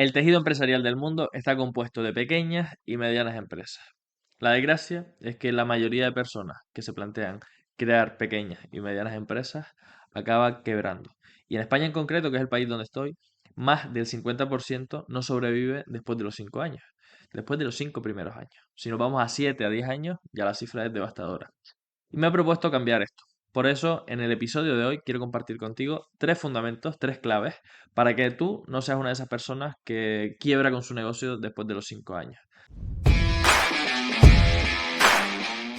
El tejido empresarial del mundo está compuesto de pequeñas y medianas empresas. La desgracia es que la mayoría de personas que se plantean crear pequeñas y medianas empresas acaba quebrando. Y en España en concreto, que es el país donde estoy, más del 50% no sobrevive después de los 5 años, después de los 5 primeros años. Si nos vamos a 7 a 10 años, ya la cifra es devastadora. Y me he propuesto cambiar esto. Por eso, en el episodio de hoy quiero compartir contigo tres fundamentos, tres claves, para que tú no seas una de esas personas que quiebra con su negocio después de los 5 años.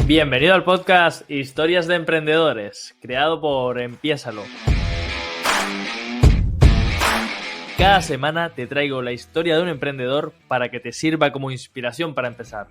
Bienvenido al podcast Historias de Emprendedores, creado por Empiésalo. Cada semana te traigo la historia de un emprendedor para que te sirva como inspiración para empezar.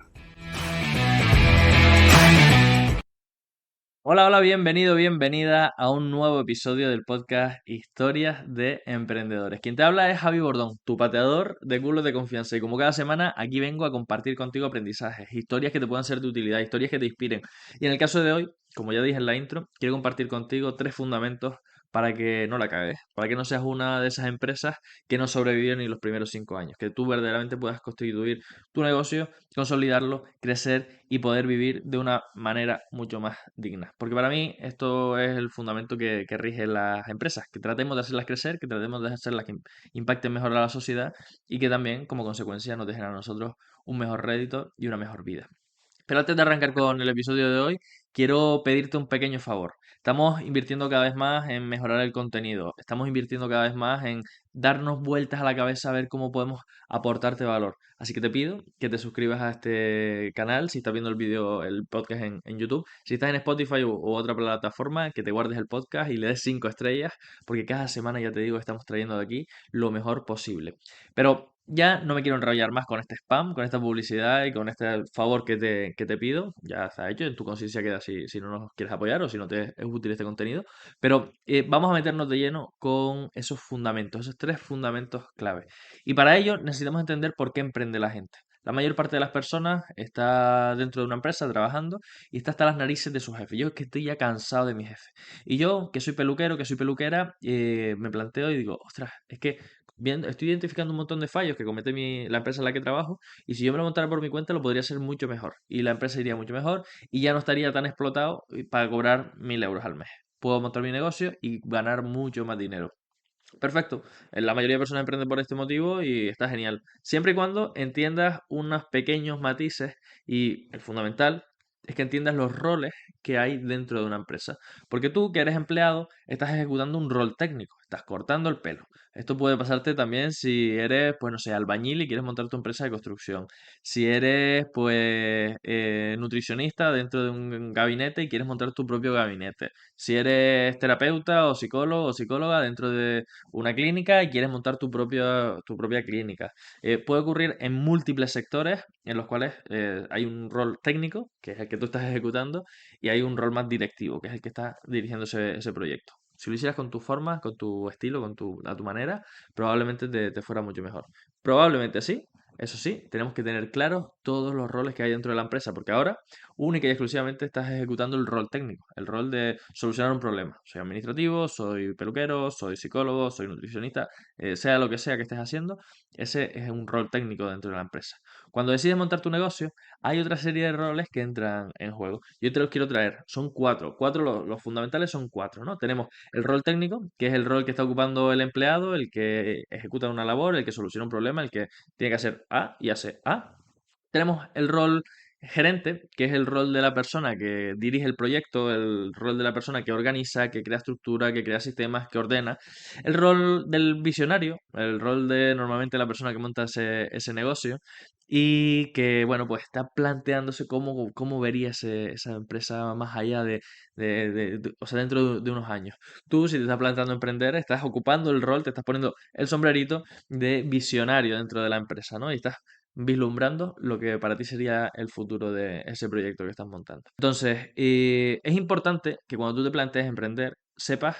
Hola, hola, bienvenido, bienvenida a un nuevo episodio del podcast Historias de Emprendedores. Quien te habla es Javi Bordón, tu pateador de culos de confianza. Y como cada semana, aquí vengo a compartir contigo aprendizajes, historias que te puedan ser de utilidad, historias que te inspiren. Y en el caso de hoy, como ya dije en la intro, quiero compartir contigo tres fundamentos para que no la cagues, para que no seas una de esas empresas que no sobreviven ni los primeros 5 años, que tú verdaderamente puedas constituir tu negocio, consolidarlo, crecer y poder vivir de una manera mucho más digna. Porque para mí esto es el fundamento que rige las empresas, que tratemos de hacerlas crecer, que tratemos de hacerlas que impacten mejor a la sociedad y que también como consecuencia nos dejen a nosotros un mejor rédito y una mejor vida. Pero antes de arrancar con el episodio de hoy, quiero pedirte un pequeño favor. Estamos invirtiendo cada vez más en mejorar el contenido. Estamos invirtiendo cada vez más en darnos vueltas a la cabeza a ver cómo podemos aportarte valor. Así que te pido que te suscribas a este canal si estás viendo el vídeo, el podcast en YouTube. Si estás en Spotify u otra plataforma, que te guardes el podcast y le des 5 estrellas, porque cada semana, ya te digo, estamos trayendo de aquí lo mejor posible. Pero ya no me quiero enrollar más con este spam, con esta publicidad y con este favor que te pido. Ya está hecho, en tu conciencia queda si no nos quieres apoyar o si no te es útil este contenido. Pero vamos a meternos de lleno con esos fundamentos, esos tres fundamentos clave. Y para ello necesitamos entender por qué emprende la gente. La mayor parte de las personas está dentro de una empresa trabajando y está hasta las narices de su jefe. Yo es que estoy ya cansado de mi jefe. Y yo, que soy peluquero, que soy peluquera, me planteo y digo, ostras, es que estoy identificando un montón de fallos que comete la empresa en la que trabajo y si yo me lo montara por mi cuenta lo podría hacer mucho mejor y la empresa iría mucho mejor y ya no estaría tan explotado para cobrar 1.000 euros al mes. Puedo montar mi negocio y ganar mucho más dinero. Perfecto. La mayoría de personas emprenden por este motivo y está genial. Siempre y cuando entiendas unos pequeños matices y el fundamental es que entiendas los roles que hay dentro de una empresa. Porque tú, que eres empleado, estás ejecutando un rol técnico, estás cortando el pelo. Esto puede pasarte también si eres, pues no sé, albañil y quieres montar tu empresa de construcción. Si eres, pues, nutricionista dentro de un gabinete y quieres montar tu propio gabinete. Si eres terapeuta o psicólogo o psicóloga dentro de una clínica y quieres montar tu propia clínica. Puede ocurrir en múltiples sectores en los cuales hay un rol técnico, que es el que tú estás ejecutando, y hay un rol más directivo, que es el que está dirigiendo ese proyecto. Si lo hicieras con tu forma, con tu estilo, a tu manera, probablemente te fuera mucho mejor. Probablemente sí. Eso sí, tenemos que tener claros todos los roles que hay dentro de la empresa, porque ahora única y exclusivamente estás ejecutando el rol técnico, el rol de solucionar un problema. Soy administrativo, soy peluquero, soy psicólogo, soy nutricionista, sea lo que sea que estés haciendo, ese es un rol técnico dentro de la empresa. Cuando decides montar tu negocio, hay otra serie de roles que entran en juego. Yo te los quiero traer. Son cuatro. Cuatro, los fundamentales son cuatro, ¿no? Tenemos el rol técnico, que es el rol que está ocupando el empleado, el que ejecuta una labor, el que soluciona un problema, el que tiene que hacer A y hace A. Tenemos el rol gerente, que es el rol de la persona que dirige el proyecto, el rol de la persona que organiza, que crea estructura, que crea sistemas, que ordena. El rol del visionario, el rol de normalmente la persona que monta ese negocio y que, bueno, pues está planteándose cómo vería esa empresa más allá o sea, dentro de unos años. Tú, si te estás planteando emprender, estás ocupando el rol, te estás poniendo el sombrerito de visionario dentro de la empresa, ¿no? Y estás vislumbrando lo que para ti sería el futuro de ese proyecto que estás montando. Entonces, es importante que cuando tú te plantees emprender, sepas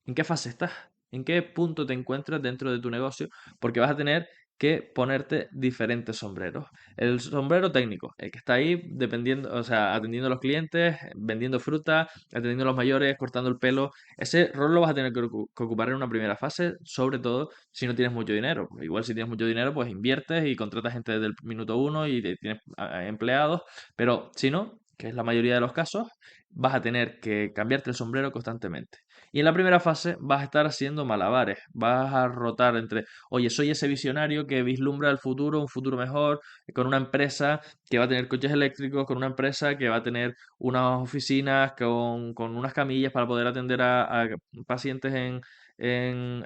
en qué fase estás, en qué punto te encuentras dentro de tu negocio, porque vas a tener que ponerte diferentes sombreros. El sombrero técnico, el que está ahí dependiendo, o sea, atendiendo a los clientes, vendiendo fruta, atendiendo a los mayores, cortando el pelo. Ese rol lo vas a tener que ocupar en una primera fase, sobre todo si no tienes mucho dinero. Igual si tienes mucho dinero, pues inviertes y contratas gente desde el minuto uno y tienes empleados, pero si no, que es la mayoría de los casos, vas a tener que cambiarte el sombrero constantemente. Y en la primera fase vas a estar haciendo malabares, vas a rotar entre, oye, soy ese visionario que vislumbra el futuro, un futuro mejor, con una empresa que va a tener coches eléctricos, con una empresa que va a tener unas oficinas con unas camillas para poder atender a pacientes en la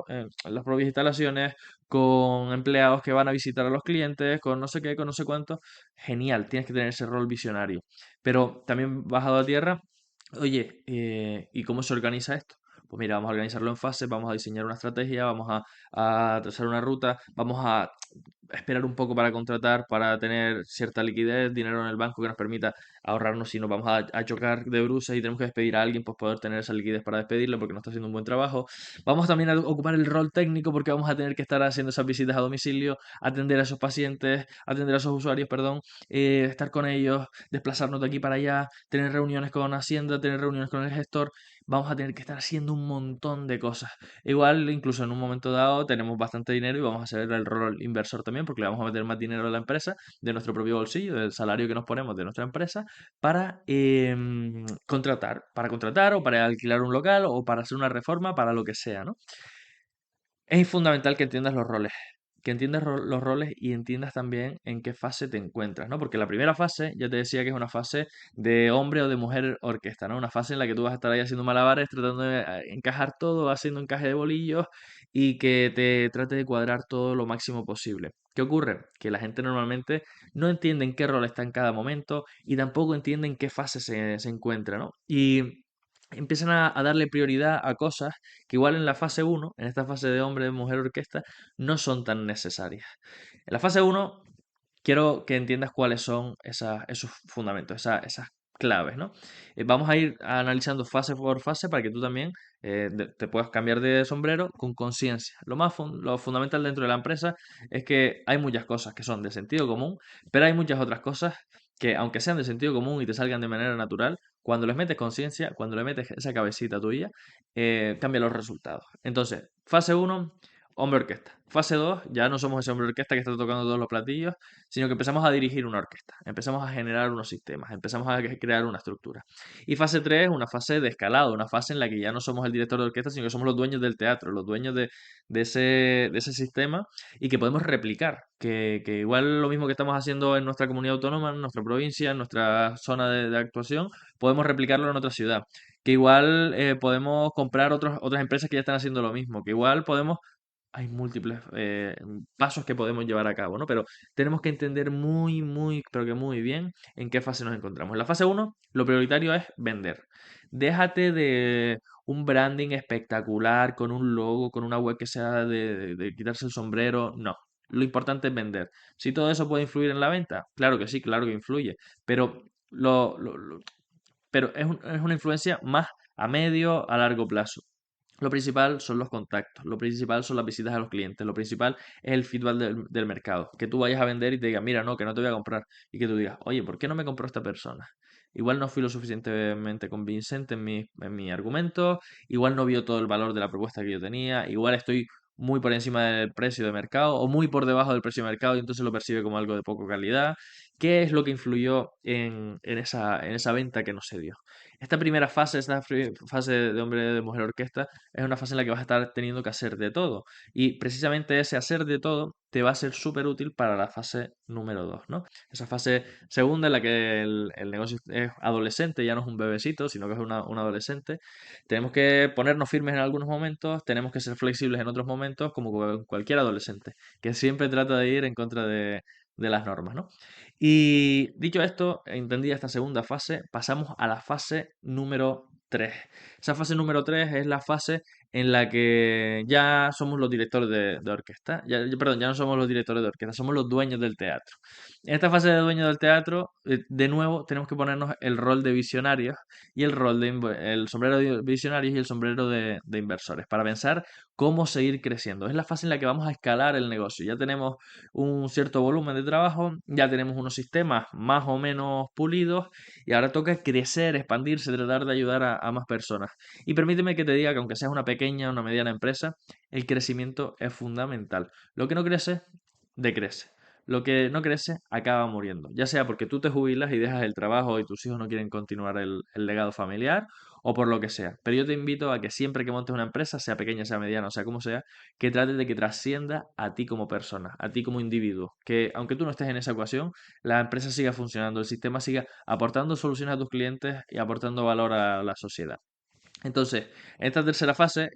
en las propias instalaciones, con empleados que van a visitar a los clientes, con no sé qué, con no sé cuánto. Genial, tienes que tener ese rol visionario. Pero también bajado a tierra, oye, ¿y cómo se organiza esto? Pues mira, vamos a organizarlo en fases, vamos a diseñar una estrategia, vamos a trazar una ruta, vamos a esperar un poco para contratar, para tener cierta liquidez, dinero en el banco que nos permita ahorrarnos si nos vamos a chocar de bruces y tenemos que despedir a alguien, pues poder tener esa liquidez para despedirlo porque no está haciendo un buen trabajo. Vamos también a ocupar el rol técnico porque vamos a tener que estar haciendo esas visitas a domicilio, atender a esos pacientes, atender a esos usuarios, perdón, estar con ellos, desplazarnos de aquí para allá, tener reuniones con Hacienda, tener reuniones con el gestor. Vamos a tener que estar haciendo un montón de cosas. Igual, incluso en un momento dado, tenemos bastante dinero y vamos a hacer el rol inversor también, porque le vamos a meter más dinero a la empresa, de nuestro propio bolsillo, del salario que nos ponemos de nuestra empresa, para contratar o para alquilar un local o para hacer una reforma, para lo que sea, ¿no? Es fundamental que entiendas los roles, que entiendas los roles y entiendas también en qué fase te encuentras, ¿no? Porque la primera fase, ya te decía que es una fase de hombre o de mujer orquesta, ¿no? Una fase en la que tú vas a estar ahí haciendo malabares, tratando de encajar todo, haciendo encaje de bolillos y que te trate de cuadrar todo lo máximo posible. ¿Qué ocurre? Que la gente normalmente no entiende en qué rol está en cada momento y tampoco entiende en qué fase se encuentra, ¿no? Y empiezan a darle prioridad a cosas que igual en la fase uno, en esta fase de hombre, mujer, orquesta, no son tan necesarias. En la fase uno quiero que entiendas cuáles son esos fundamentos, esas claves, ¿no? Vamos a ir analizando fase por fase para que tú también te puedas cambiar de sombrero con conciencia. Lo fundamental dentro de la empresa es que hay muchas cosas que son de sentido común, pero hay muchas otras cosas que, aunque sean de sentido común y te salgan de manera natural, cuando les metes conciencia, cuando le metes esa cabecita tuya, cambia los resultados. Entonces, fase uno, hombre orquesta. Fase 2, ya no somos ese hombre orquesta que está tocando todos los platillos, sino que empezamos a dirigir una orquesta, empezamos a generar unos sistemas, empezamos a crear una estructura. Y fase 3 es una fase de escalado, una fase en la que ya no somos el director de orquesta, sino que somos los dueños del teatro, los dueños de ese sistema y que podemos replicar, que igual lo mismo que estamos haciendo en nuestra comunidad autónoma, en nuestra provincia, en nuestra zona de actuación, podemos replicarlo en otra ciudad. Que igual podemos comprar otras empresas que ya están haciendo lo mismo, que igual podemos hay múltiples pasos que podemos llevar a cabo, ¿no? Pero tenemos que entender muy, muy, pero que muy bien en qué fase nos encontramos. En la fase uno, lo prioritario es vender. Déjate de un branding espectacular, con un logo, con una web que sea de quitarse el sombrero. No. Lo importante es vender. Si todo eso puede influir en la venta, claro que sí, claro que influye. Pero, pero es una influencia más a medio, a largo plazo. Lo principal son los contactos, lo principal son las visitas a los clientes, lo principal es el feedback del mercado. Que tú vayas a vender y te digan, mira, no, que no te voy a comprar. Y que tú digas, oye, ¿por qué no me compró esta persona? Igual no fui lo suficientemente convincente en mi argumento, igual no vio todo el valor de la propuesta que yo tenía, igual estoy muy por encima del precio de mercado o muy por debajo del precio de mercado y entonces lo percibe como algo de poca calidad. ¿Qué es lo que influyó en esa venta que no se dio? Esta primera fase, fase de hombre de mujer orquesta, es una fase en la que vas a estar teniendo que hacer de todo. Y precisamente ese hacer de todo te va a ser súper útil para la fase número 2, ¿no? Esa fase segunda en la que el negocio es adolescente, ya no es un bebecito, sino que es un adolescente. Tenemos que ponernos firmes en algunos momentos, tenemos que ser flexibles en otros momentos, como cualquier adolescente, que siempre trata de ir en contra de las normas, ¿no? Y dicho esto, entendida esta segunda fase, pasamos a la fase número 3. Esa fase número 3 es la fase en la que ya somos los directores de orquesta. Perdón, ya no somos los directores de orquesta, somos los dueños del teatro. En esta fase de dueño del teatro, de nuevo, tenemos que ponernos el rol de visionarios y el sombrero de visionarios y el sombrero de inversores para pensar cómo seguir creciendo. Es la fase en la que vamos a escalar el negocio. Ya tenemos un cierto volumen de trabajo, ya tenemos unos sistemas más o menos pulidos y ahora toca crecer, expandirse, tratar de ayudar a más personas. Y permíteme que te diga que aunque seas una pequeña o una mediana empresa, el crecimiento es fundamental. Lo que no crece, decrece. Lo que no crece acaba muriendo, ya sea porque tú te jubilas y dejas el trabajo y tus hijos no quieren continuar el legado familiar o por lo que sea. Pero yo te invito a que siempre que montes una empresa, sea pequeña, sea mediana, o sea como sea, que trates de que trascienda a ti como persona, a ti como individuo. Que aunque tú no estés en esa ecuación, la empresa siga funcionando, el sistema siga aportando soluciones a tus clientes y aportando valor a la sociedad. Entonces, en esta tercera fase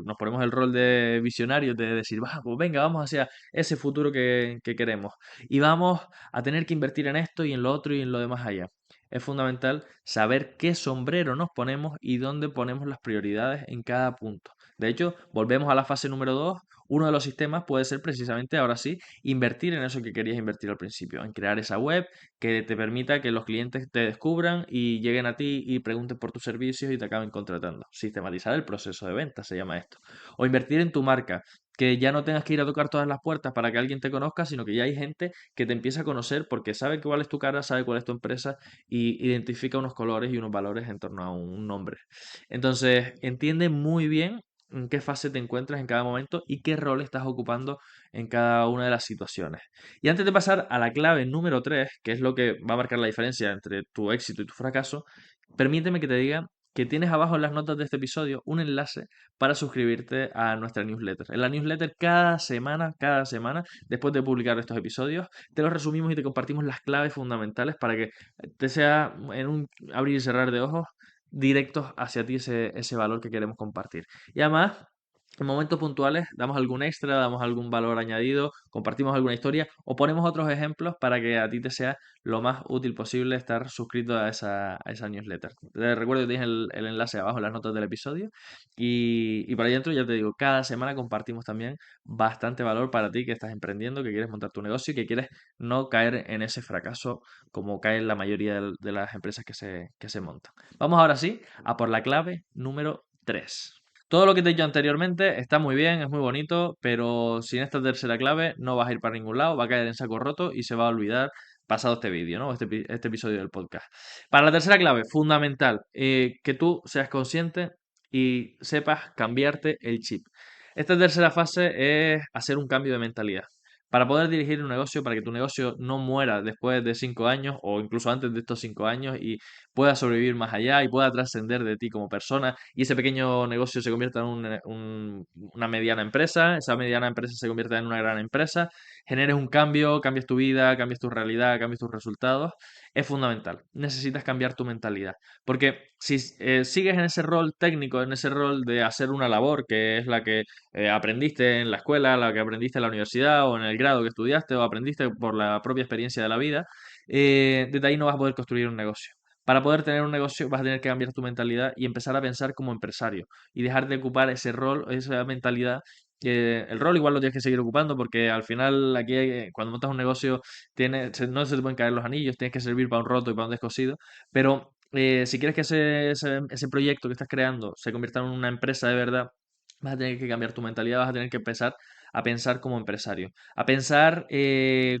nos ponemos el rol de visionarios, de decir, va, pues venga, vamos hacia ese futuro que queremos. Y vamos a tener que invertir en esto y en lo otro y en lo demás allá. Es fundamental saber qué sombrero nos ponemos y dónde ponemos las prioridades en cada punto. De hecho, volvemos a la fase número 2. Uno de los sistemas puede ser precisamente, ahora sí, invertir en eso que querías invertir al principio, en crear esa web que te permita que los clientes te descubran y lleguen a ti y pregunten por tus servicios y te acaben contratando. Sistematizar el proceso de venta se llama esto. O invertir en tu marca, que ya no tengas que ir a tocar todas las puertas para que alguien te conozca, sino que ya hay gente que te empieza a conocer porque sabe cuál es tu cara, sabe cuál es tu empresa y identifica unos colores y unos valores en torno a un nombre. Entonces, entiende muy bien en qué fase te encuentras en cada momento y qué rol estás ocupando en cada una de las situaciones. Y antes de pasar a la clave número 3, que es lo que va a marcar la diferencia entre tu éxito y tu fracaso, permíteme que te diga que tienes abajo en las notas de este episodio un enlace para suscribirte a nuestra newsletter. En la newsletter cada semana, después de publicar estos episodios, te los resumimos y te compartimos las claves fundamentales para que te sea en un abrir y cerrar de ojos directos hacia ti ese valor que queremos compartir. Y además, en momentos puntuales damos algún extra, damos algún valor añadido, compartimos alguna historia o ponemos otros ejemplos para que a ti te sea lo más útil posible estar suscrito a esa newsletter. Te recuerdo que tienes el enlace abajo en las notas del episodio y por ahí dentro ya te digo, cada semana compartimos también bastante valor para ti que estás emprendiendo, que quieres montar tu negocio y que quieres no caer en ese fracaso como caen la mayoría de las empresas que se montan. Vamos ahora sí a por la clave número 3. Todo lo que te he dicho anteriormente está muy bien, es muy bonito, pero sin esta tercera clave no vas a ir para ningún lado, va a caer en saco roto y se va a olvidar pasado este vídeo, ¿no? Este episodio del podcast. Para la tercera clave, fundamental, que tú seas consciente y sepas cambiarte el chip. Esta tercera fase es hacer un cambio de mentalidad. Para poder dirigir un negocio, para que tu negocio no muera después de 5 años o incluso antes de estos 5 años y pueda sobrevivir más allá y pueda trascender de ti como persona y ese pequeño negocio se convierta en una mediana empresa, esa mediana empresa se convierta en una gran empresa, generes un cambio, cambies tu vida, cambies tu realidad, cambies tus resultados, es fundamental. Necesitas cambiar tu mentalidad. Porque si sigues en ese rol técnico, en ese rol de hacer una labor que es la que aprendiste en la escuela, la que aprendiste en la universidad o en el grado que estudiaste o aprendiste por la propia experiencia de la vida, desde ahí no vas a poder construir un negocio. Para poder tener un negocio vas a tener que cambiar tu mentalidad y empezar a pensar como empresario y dejar de ocupar ese rol, esa mentalidad. El rol igual lo tienes que seguir ocupando porque al final aquí cuando montas un negocio no se te pueden caer los anillos, tienes que servir para un roto y para un descosido, pero si quieres que ese proyecto que estás creando se convierta en una empresa de verdad, vas a tener que cambiar tu mentalidad, vas a tener que empezar a pensar como empresario, a pensar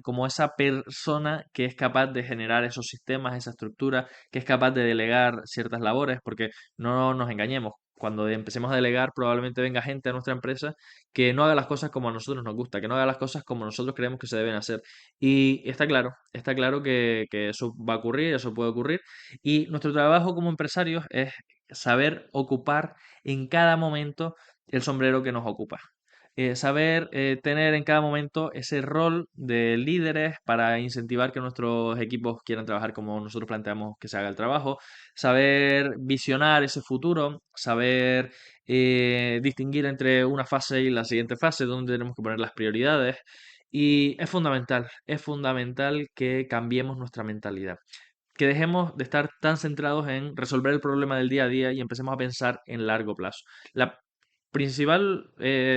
como esa persona que es capaz de generar esos sistemas, esa estructura, que es capaz de delegar ciertas labores, porque no nos engañemos. Cuando empecemos a delegar, probablemente venga gente a nuestra empresa que no haga las cosas como a nosotros nos gusta, que no haga las cosas como nosotros creemos que se deben hacer. Y está claro que eso va a ocurrir, eso puede ocurrir. Y nuestro trabajo como empresarios es saber ocupar en cada momento el sombrero que nos ocupa. Saber tener en cada momento ese rol de líderes para incentivar que nuestros equipos quieran trabajar como nosotros planteamos que se haga el trabajo, saber visionar ese futuro, saber distinguir entre una fase y la siguiente fase, donde tenemos que poner las prioridades. Y es fundamental que cambiemos nuestra mentalidad, que dejemos de estar tan centrados en resolver el problema del día a día y empecemos a pensar en largo plazo. La principal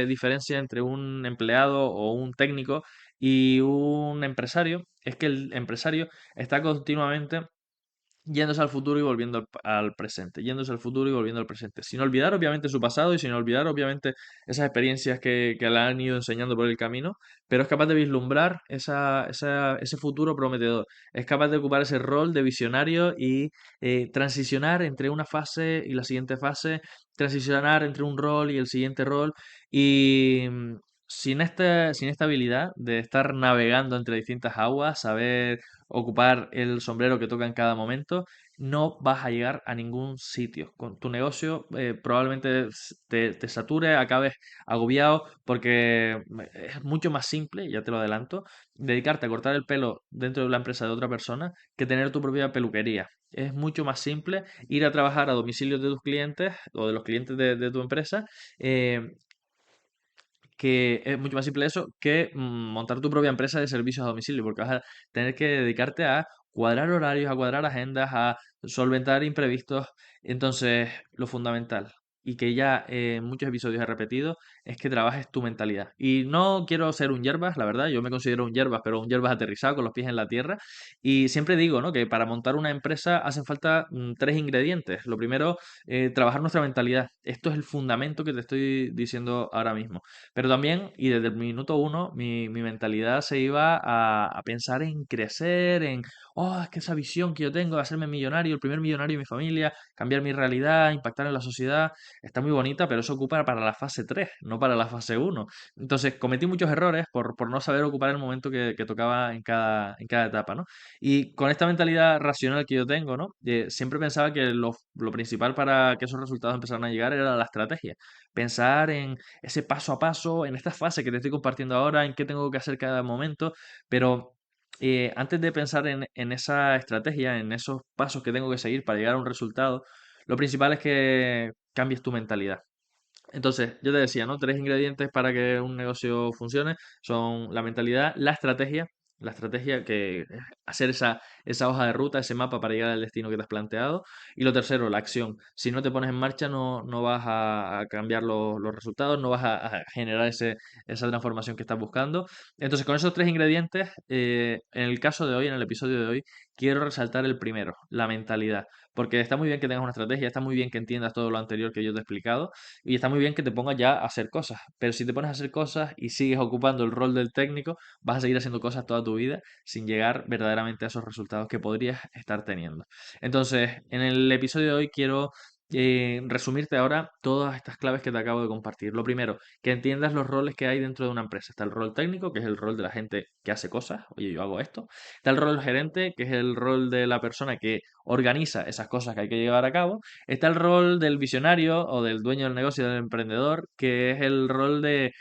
diferencia entre un empleado o un técnico y un empresario es que el empresario está continuamente yéndose al futuro y volviendo al presente, yéndose al futuro y volviendo al presente, sin olvidar obviamente su pasado y sin olvidar obviamente esas experiencias que le han ido enseñando por el camino, pero es capaz de vislumbrar ese futuro prometedor, es capaz de ocupar ese rol de visionario y transicionar entre una fase y la siguiente fase, transicionar entre un rol y el siguiente rol y... sin esta habilidad de estar navegando entre distintas aguas, saber ocupar el sombrero que toca en cada momento, no vas a llegar a ningún sitio. Con tu negocio probablemente te sature, acabes agobiado, porque es mucho más simple, ya te lo adelanto, dedicarte a cortar el pelo dentro de la empresa de otra persona que tener tu propia peluquería. Es mucho más simple ir a trabajar a domicilio de tus clientes o de los clientes de tu empresa, eh, que es mucho más simple eso que montar tu propia empresa de servicios a domicilio, porque vas a tener que dedicarte a cuadrar horarios, a cuadrar agendas, a solventar imprevistos. Entonces, lo fundamental, y que ya en muchos episodios he repetido, es que trabajes tu mentalidad. Y no quiero ser un yerbas, la verdad, yo me considero un yerbas, pero un yerbas aterrizado con los pies en la tierra. Y siempre digo, ¿no?, que para montar una empresa hacen falta tres ingredientes. Lo primero, trabajar nuestra mentalidad. Esto es el fundamento que te estoy diciendo ahora mismo. Pero también, y desde el minuto uno, mi mentalidad se iba a pensar en crecer, en, oh, es que esa visión que yo tengo de hacerme millonario, el primer millonario de mi familia, cambiar mi realidad, impactar en la sociedad, está muy bonita, pero eso ocupa para la fase 3 no para la fase uno. Entonces, cometí muchos errores por no saber ocupar el momento que tocaba en cada etapa, ¿no? Y con esta mentalidad racional que yo tengo, ¿no? Siempre pensaba que lo principal para que esos resultados empezaran a llegar era la estrategia. Pensar en ese paso a paso, en esta fase que te estoy compartiendo ahora, en qué tengo que hacer cada momento, pero antes de pensar en esa estrategia, en esos pasos que tengo que seguir para llegar a un resultado, lo principal es que cambies tu mentalidad. Entonces, yo te decía, ¿no? Tres ingredientes para que un negocio funcione son la mentalidad, la estrategia que es hacer esa hoja de ruta, ese mapa para llegar al destino que te has planteado. Y lo tercero, la acción. Si no te pones en marcha, no vas a cambiar los resultados, no vas a generar esa transformación que estás buscando. Entonces, con esos tres ingredientes, en el caso de hoy, en el episodio de hoy, quiero resaltar el primero, la mentalidad. Porque está muy bien que tengas una estrategia, está muy bien que entiendas todo lo anterior que yo te he explicado, y está muy bien que te pongas ya a hacer cosas, pero si te pones a hacer cosas y sigues ocupando el rol del técnico, vas a seguir haciendo cosas toda tu vida sin llegar verdaderamente a esos resultados que podrías estar teniendo. Entonces, en el episodio de hoy quiero resumirte ahora todas estas claves que te acabo de compartir. Lo primero, que entiendas los roles que hay dentro de una empresa. Está el rol técnico, que es el rol de la gente que hace cosas, oye, yo hago esto. Está el rol del gerente, que es el rol de la persona que organiza esas cosas que hay que llevar a cabo. Está el rol del visionario o del dueño del negocio, del emprendedor, que es el rol de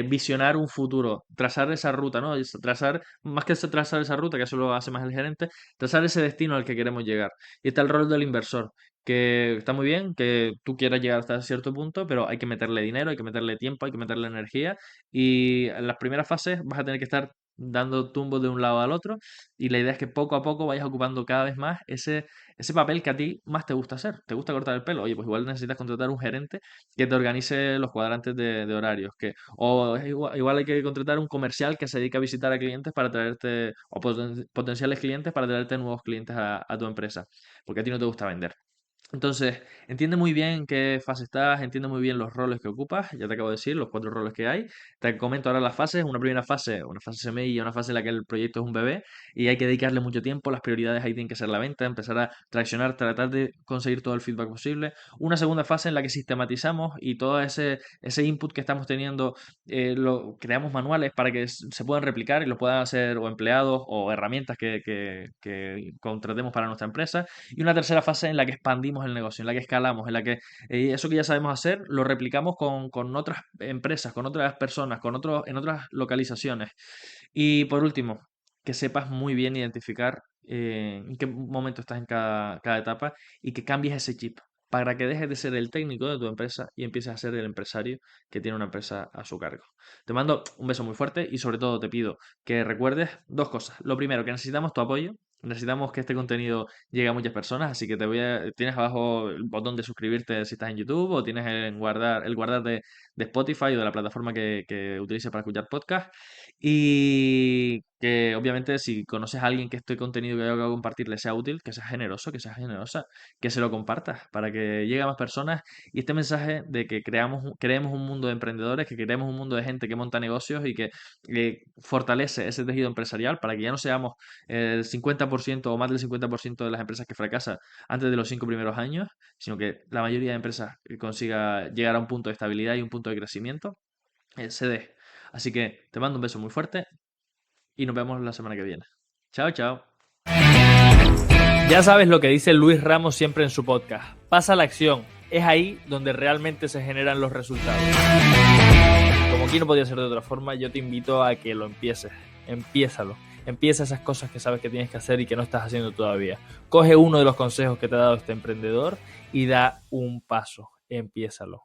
visionar un futuro, trazar esa ruta, ¿no? Trazar, más que trazar esa ruta, que eso lo hace más el gerente, trazar ese destino al que queremos llegar. Y está el rol del inversor, que está muy bien, que tú quieras llegar hasta cierto punto, pero hay que meterle dinero, hay que meterle tiempo, hay que meterle energía. Y en las primeras fases vas a tener que estar dando tumbos de un lado al otro. Y la idea es que poco a poco vayas ocupando cada vez más ese papel que a ti más te gusta hacer. ¿Te gusta cortar el pelo? Oye, pues igual necesitas contratar un gerente que te organice los cuadrantes de horarios. O igual hay que contratar un comercial que se dedique a visitar a clientes para traerte, o potenciales clientes para traerte nuevos clientes a tu empresa, porque a ti no te gusta vender. Entonces, entiende muy bien en qué fase estás, entiende muy bien los roles que ocupas, ya te acabo de decir, los cuatro roles que hay. Te comento ahora las fases, una primera fase, una fase semilla, una fase en la que el proyecto es un bebé y hay que dedicarle mucho tiempo, las prioridades ahí tienen que ser la venta, empezar a traccionar, tratar de conseguir todo el feedback posible. Una segunda fase en la que sistematizamos y todo ese input que estamos teniendo lo creamos manuales para que se puedan replicar y lo puedan hacer o empleados o herramientas que contratemos para nuestra empresa. Y una tercera fase en la que expandimos el negocio, en la que escalamos, en la que eso que ya sabemos hacer lo replicamos con otras empresas, con otras personas, en otras localizaciones. Y por último, que sepas muy bien identificar en qué momento estás en cada etapa y que cambies ese chip para que dejes de ser el técnico de tu empresa y empieces a ser el empresario que tiene una empresa a su cargo. Te mando un beso muy fuerte y sobre todo te pido que recuerdes dos cosas. Lo primero, que necesitamos tu apoyo. Necesitamos que este contenido llegue a muchas personas, así que tienes abajo el botón de suscribirte si estás en YouTube o tienes el guardar de Spotify o de la plataforma que utilices para escuchar podcast. Y que obviamente si conoces a alguien que este contenido que yo acabo de compartir le sea útil, que sea generoso, que sea generosa, que se lo compartas para que llegue a más personas y este mensaje de que creemos un mundo de emprendedores, que creemos un mundo de gente que monta negocios y que fortalece ese tejido empresarial para que ya no seamos el 50% o más del 50% de las empresas que fracasan antes de los 5 primeros años, sino que la mayoría de empresas consiga llegar a un punto de estabilidad y un punto de crecimiento, se dé. Así que te mando un beso muy fuerte y nos vemos la semana que viene. Chao, chao. Ya sabes lo que dice Luis Ramos siempre en su podcast. Pasa a la acción. Es ahí donde realmente se generan los resultados. Como aquí no podía ser de otra forma, yo te invito a que lo empieces. Empiézalo. Empieza esas cosas que sabes que tienes que hacer y que no estás haciendo todavía. Coge uno de los consejos que te ha dado este emprendedor y da un paso. Empiézalo.